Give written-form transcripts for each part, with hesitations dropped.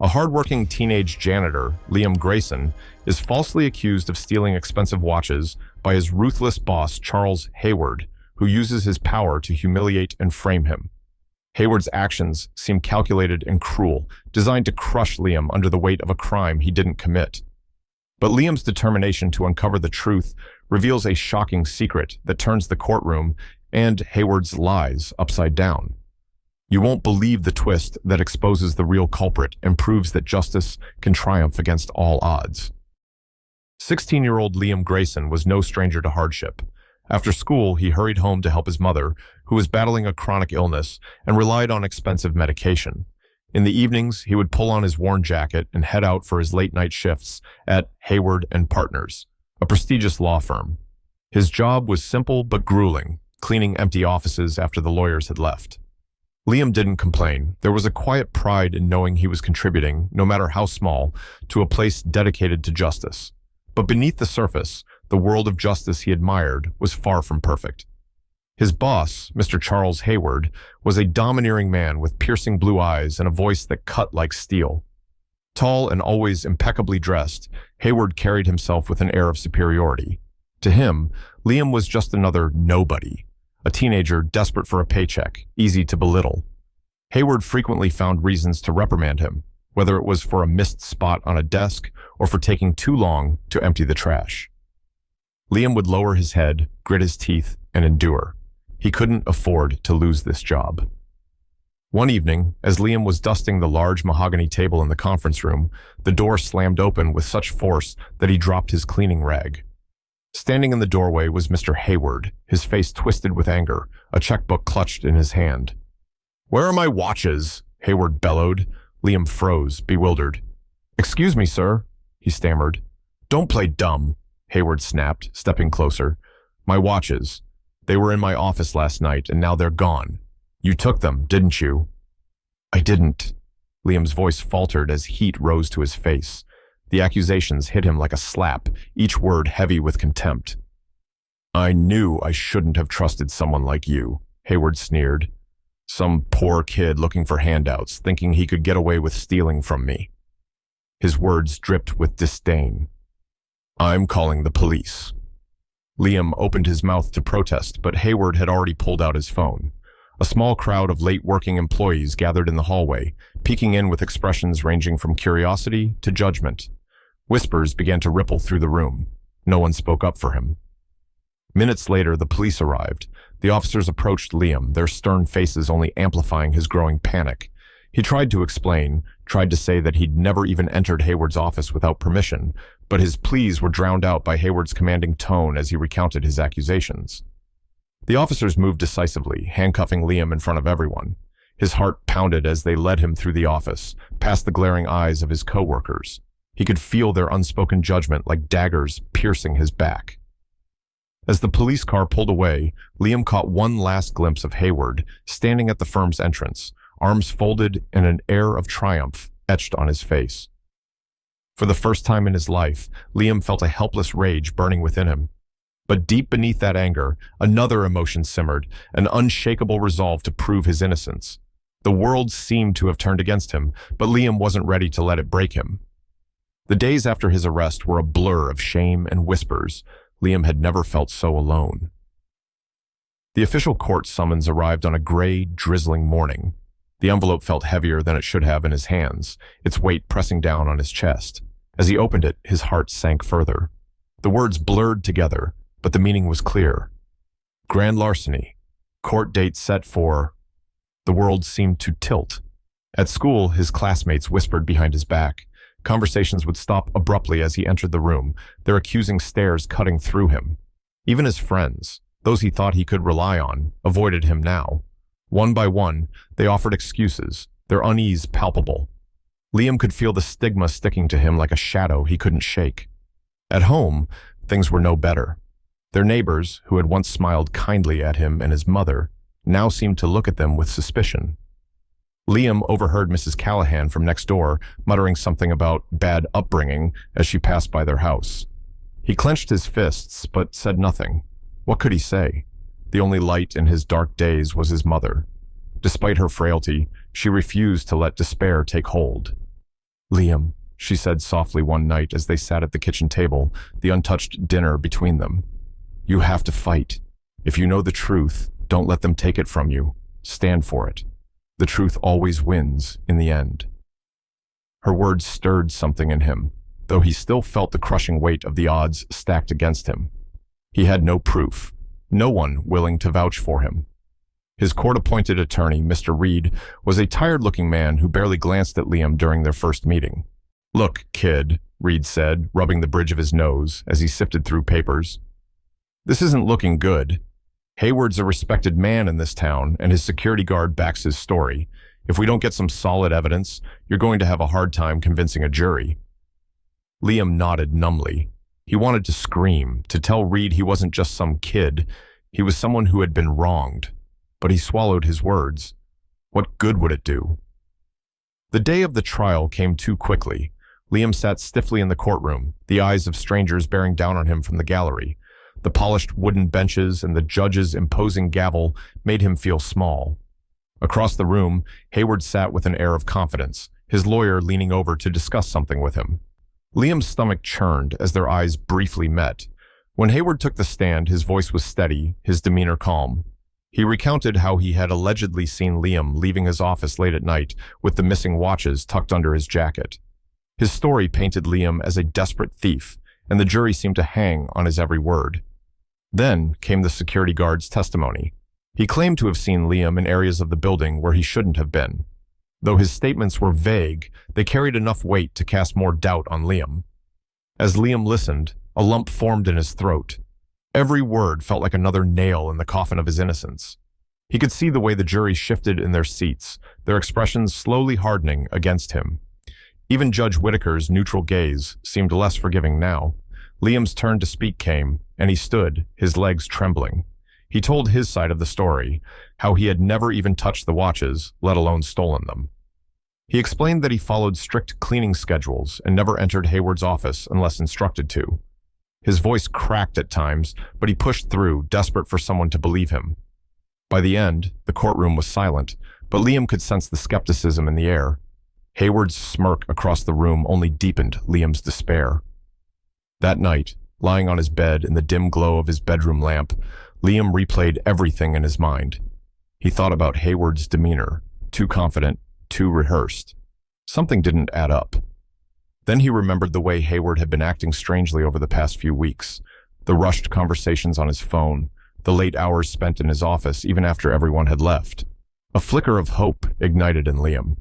A hardworking teenage janitor, Liam Grayson, is falsely accused of stealing expensive watches by his ruthless boss, Charles Hayward, who uses his power to humiliate and frame him. Hayward's actions seem calculated and cruel, designed to crush Liam under the weight of a crime he didn't commit. But Liam's determination to uncover the truth reveals a shocking secret that turns the courtroom and Hayward's lies upside down. You won't believe the twist that exposes the real culprit and proves that justice can triumph against all odds. 16-year-old Liam Grayson was no stranger to hardship. After school, he hurried home to help his mother, who was battling a chronic illness and relied on expensive medication. In the evenings, he would pull on his worn jacket and head out for his late-night shifts at Hayward and Partners, a prestigious law firm. His job was simple but grueling, cleaning empty offices after the lawyers had left. Liam didn't complain. There was a quiet pride in knowing he was contributing, no matter how small, to a place dedicated to justice. But beneath the surface, the world of justice he admired was far from perfect. His boss, Mr. Charles Hayward, was a domineering man with piercing blue eyes and a voice that cut like steel. Tall and always impeccably dressed, Hayward carried himself with an air of superiority. To him, Liam was just another nobody, a teenager desperate for a paycheck, easy to belittle. Hayward frequently found reasons to reprimand him, whether it was for a missed spot on a desk or for taking too long to empty the trash. Liam would lower his head, grit his teeth, and endure. He couldn't afford to lose this job. One evening, as Liam was dusting the large mahogany table in the conference room, the door slammed open with such force that he dropped his cleaning rag. Standing in the doorway was Mr. Hayward, his face twisted with anger, a checkbook clutched in his hand. "Where are my watches?" Hayward bellowed. Liam froze, bewildered. "Excuse me, sir," he stammered. "Don't play dumb," Hayward snapped, stepping closer. "My watches. They were in my office last night, and now they're gone. You took them, didn't you?" "I didn't." Liam's voice faltered as heat rose to his face. The accusations hit him like a slap, each word heavy with contempt. "I knew I shouldn't have trusted someone like you," Hayward sneered. "Some poor kid looking for handouts, thinking he could get away with stealing from me." His words dripped with disdain. "I'm calling the police." Liam opened his mouth to protest, but Hayward had already pulled out his phone. A small crowd of late-working employees gathered in the hallway, peeking in with expressions ranging from curiosity to judgment. Whispers began to ripple through the room. No one spoke up for him. Minutes later, the police arrived. The officers approached Liam, their stern faces only amplifying his growing panic. He tried to explain, tried to say that he'd never even entered Hayward's office without permission, but his pleas were drowned out by Hayward's commanding tone as he recounted his accusations. The officers moved decisively, handcuffing Liam in front of everyone. His heart pounded as they led him through the office, past the glaring eyes of his co-workers. He could feel their unspoken judgment like daggers piercing his back. As the police car pulled away, Liam caught one last glimpse of Hayward, standing at the firm's entrance, arms folded and an air of triumph etched on his face. For the first time in his life, Liam felt a helpless rage burning within him. But deep beneath that anger, another emotion simmered, an unshakable resolve to prove his innocence. The world seemed to have turned against him, but Liam wasn't ready to let it break him. The days after his arrest were a blur of shame and whispers. Liam had never felt so alone. The official court summons arrived on a gray, drizzling morning. The envelope felt heavier than it should have in his hands, its weight pressing down on his chest. As he opened it, his heart sank further. The words blurred together, but the meaning was clear. Grand larceny. Court date set for... The world seemed to tilt. At school, his classmates whispered behind his back. Conversations would stop abruptly as he entered the room, their accusing stares cutting through him. Even his friends, those he thought he could rely on, avoided him now. One by one, they offered excuses, their unease palpable. Liam could feel the stigma sticking to him like a shadow he couldn't shake. At home, things were no better. Their neighbors, who had once smiled kindly at him and his mother, now seemed to look at them with suspicion. Liam overheard Mrs. Callahan from next door muttering something about bad upbringing as she passed by their house. He clenched his fists, but said nothing. What could he say? The only light in his dark days was his mother. Despite her frailty, she refused to let despair take hold. "Liam," she said softly one night as they sat at the kitchen table, the untouched dinner between them. "You have to fight. If you know the truth, don't let them take it from you. Stand for it. The truth always wins in the end." Her words stirred something in him, though he still felt the crushing weight of the odds stacked against him. He had no proof, no one willing to vouch for him. His court-appointed attorney, Mr. Reed, was a tired-looking man who barely glanced at Liam during their first meeting. "Look, kid," Reed said, rubbing the bridge of his nose as he sifted through papers. "This isn't looking good. Hayward's a respected man in this town, and his security guard backs his story. If we don't get some solid evidence, you're going to have a hard time convincing a jury." Liam nodded numbly. He wanted to scream, to tell Reed he wasn't just some kid. He was someone who had been wronged. But he swallowed his words. What good would it do? The day of the trial came too quickly. Liam sat stiffly in the courtroom, the eyes of strangers bearing down on him from the gallery. The polished wooden benches and the judge's imposing gavel made him feel small. Across the room, Hayward sat with an air of confidence, his lawyer leaning over to discuss something with him. Liam's stomach churned as their eyes briefly met. When Hayward took the stand, his voice was steady, his demeanor calm. He recounted how he had allegedly seen Liam leaving his office late at night with the missing watches tucked under his jacket. His story painted Liam as a desperate thief, and the jury seemed to hang on his every word. Then came the security guard's testimony. He claimed to have seen Liam in areas of the building where he shouldn't have been. Though his statements were vague, they carried enough weight to cast more doubt on Liam. As Liam listened, a lump formed in his throat. Every word felt like another nail in the coffin of his innocence. He could see the way the jury shifted in their seats, their expressions slowly hardening against him. Even Judge Whitaker's neutral gaze seemed less forgiving now. Liam's turn to speak came, and he stood, his legs trembling. He told his side of the story, how he had never even touched the watches, let alone stolen them. He explained that he followed strict cleaning schedules and never entered Hayward's office unless instructed to. His voice cracked at times, but he pushed through, desperate for someone to believe him. By the end, the courtroom was silent, but Liam could sense the skepticism in the air. Hayward's smirk across the room only deepened Liam's despair. That night, lying on his bed in the dim glow of his bedroom lamp, Liam replayed everything in his mind. He thought about Hayward's demeanor, too confident, too rehearsed. Something didn't add up. Then he remembered the way Hayward had been acting strangely over the past few weeks, the rushed conversations on his phone, the late hours spent in his office even after everyone had left. A flicker of hope ignited in Liam.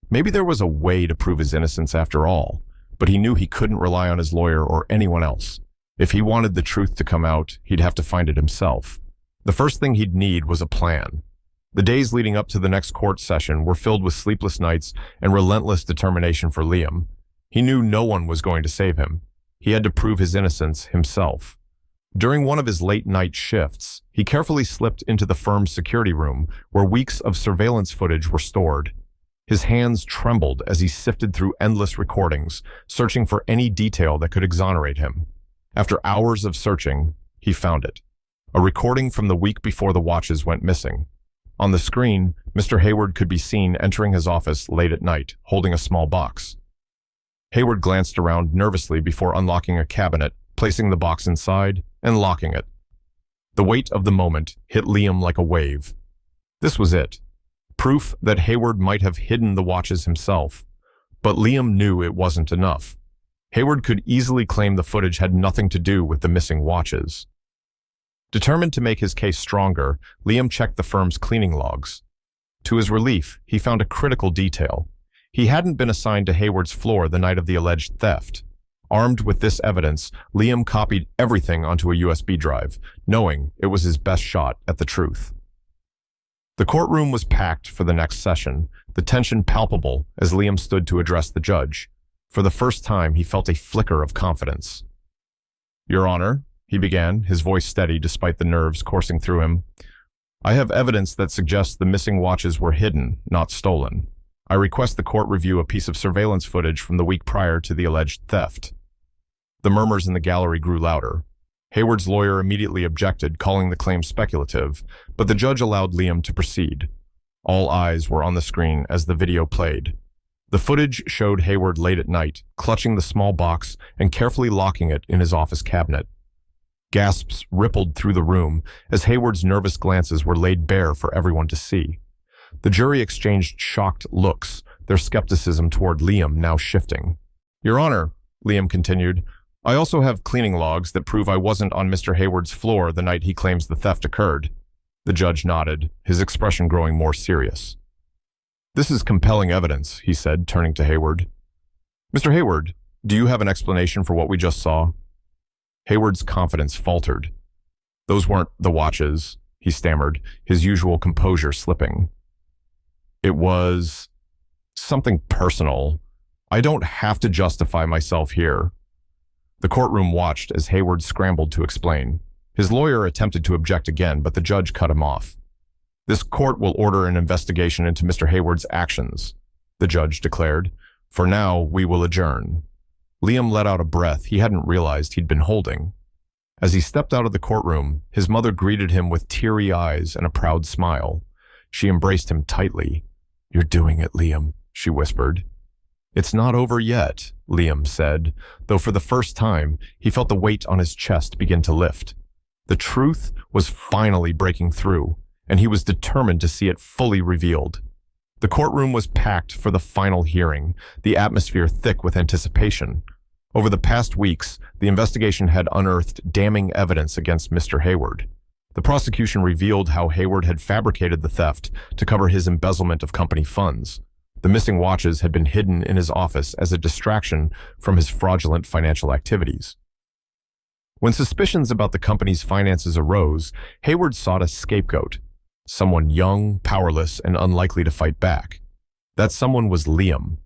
Maybe there was a way to prove his innocence after all, but he knew he couldn't rely on his lawyer or anyone else. If he wanted the truth to come out, he'd have to find it himself. The first thing he'd need was a plan. The days leading up to the next court session were filled with sleepless nights and relentless determination for Liam. He knew no one was going to save him. He had to prove his innocence himself. During one of his late-night shifts, he carefully slipped into the firm's security room where weeks of surveillance footage were stored. His hands trembled as he sifted through endless recordings, searching for any detail that could exonerate him. After hours of searching, he found it. A recording from the week before the watches went missing. On the screen, Mr. Hayward could be seen entering his office late at night, holding a small box. Hayward glanced around nervously before unlocking a cabinet, placing the box inside, and locking it. The weight of the moment hit Liam like a wave. This was it. Proof that Hayward might have hidden the watches himself. But Liam knew it wasn't enough. Hayward could easily claim the footage had nothing to do with the missing watches. Determined to make his case stronger, Liam checked the firm's cleaning logs. To his relief, he found a critical detail. He hadn't been assigned to Hayward's floor the night of the alleged theft. Armed with this evidence, Liam copied everything onto a USB drive, knowing it was his best shot at the truth. The courtroom was packed for the next session, the tension palpable as Liam stood to address the judge. For the first time, he felt a flicker of confidence. "Your Honor," he began, his voice steady despite the nerves coursing through him, "I have evidence that suggests the missing watches were hidden, not stolen. I request the court review a piece of surveillance footage from the week prior to the alleged theft." The murmurs in the gallery grew louder. Hayward's lawyer immediately objected, calling the claim speculative, but the judge allowed Liam to proceed. All eyes were on the screen as the video played. The footage showed Hayward late at night, clutching the small box and carefully locking it in his office cabinet. Gasps rippled through the room as Hayward's nervous glances were laid bare for everyone to see. The jury exchanged shocked looks, their skepticism toward Liam now shifting. "Your Honor," Liam continued, "I also have cleaning logs that prove I wasn't on Mr. Hayward's floor the night he claims the theft occurred." The judge nodded, his expression growing more serious. "This is compelling evidence," he said, turning to Hayward. "Mr. Hayward, do you have an explanation for what we just saw?" Hayward's confidence faltered. "Those weren't the watches," he stammered, his usual composure slipping. "It was something personal. I don't have to justify myself here." The courtroom watched as Hayward scrambled to explain. His lawyer attempted to object again, but the judge cut him off. "This court will order an investigation into Mr. Hayward's actions," the judge declared. "For now, we will adjourn." Liam let out a breath he hadn't realized he'd been holding. As he stepped out of the courtroom, his mother greeted him with teary eyes and a proud smile. She embraced him tightly. "You're doing it, Liam," she whispered. "It's not over yet," Liam said, though for the first time, he felt the weight on his chest begin to lift. The truth was finally breaking through, and he was determined to see it fully revealed. The courtroom was packed for the final hearing, the atmosphere thick with anticipation. Over the past weeks, the investigation had unearthed damning evidence against Mr. Hayward. The prosecution revealed how Hayward had fabricated the theft to cover his embezzlement of company funds. The missing watches had been hidden in his office as a distraction from his fraudulent financial activities. When suspicions about the company's finances arose, Hayward sought a scapegoat, someone young, powerless, and unlikely to fight back. That someone was Liam.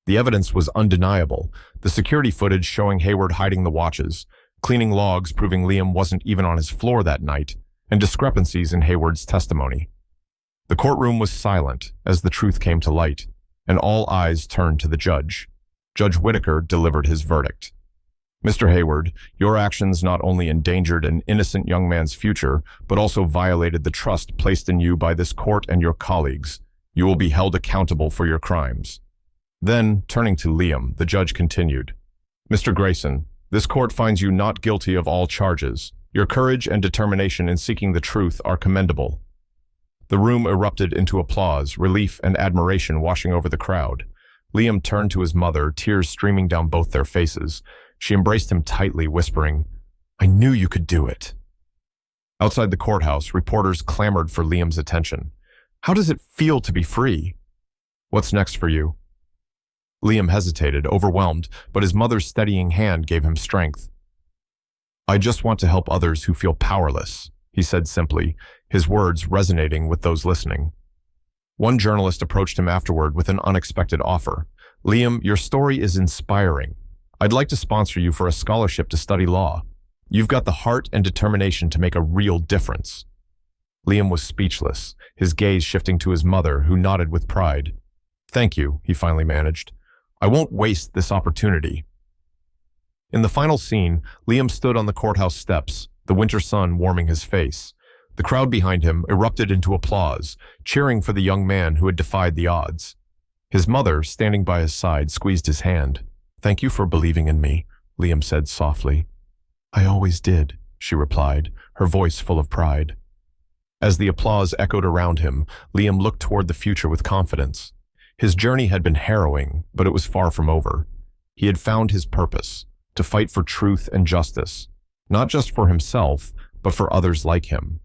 The evidence was undeniable, the security footage showing Hayward hiding the watches, cleaning logs proving Liam wasn't even on his floor that night, and discrepancies in Hayward's testimony. The courtroom was silent as the truth came to light, and all eyes turned to the judge. Judge Whitaker delivered his verdict. "Mr. Hayward, your actions not only endangered an innocent young man's future, but also violated the trust placed in you by this court and your colleagues. You will be held accountable for your crimes." Then, turning to Liam, the judge continued, "Mr. Grayson, this court finds you not guilty of all charges. Your courage and determination in seeking the truth are commendable." The room erupted into applause, relief, and admiration washing over the crowd. Liam turned to his mother, tears streaming down both their faces. She embraced him tightly, whispering, "I knew you could do it." Outside the courthouse, reporters clamored for Liam's attention. "How does it feel to be free?" "What's next for you?" Liam hesitated, overwhelmed, but his mother's steadying hand gave him strength. "I just want to help others who feel powerless," he said simply, his words resonating with those listening. One journalist approached him afterward with an unexpected offer. "Liam, your story is inspiring. I'd like to sponsor you for a scholarship to study law. You've got the heart and determination to make a real difference." Liam was speechless, his gaze shifting to his mother, who nodded with pride. "Thank you," he finally managed. "I won't waste this opportunity." In the final scene, Liam stood on the courthouse steps, the winter sun warming his face. The crowd behind him erupted into applause, cheering for the young man who had defied the odds. His mother, standing by his side, squeezed his hand. "Thank you for believing in me," Liam said softly. "I always did," she replied, her voice full of pride. As the applause echoed around him, Liam looked toward the future with confidence. His journey had been harrowing, but it was far from over. He had found his purpose, to fight for truth and justice, not just for himself, but for others like him.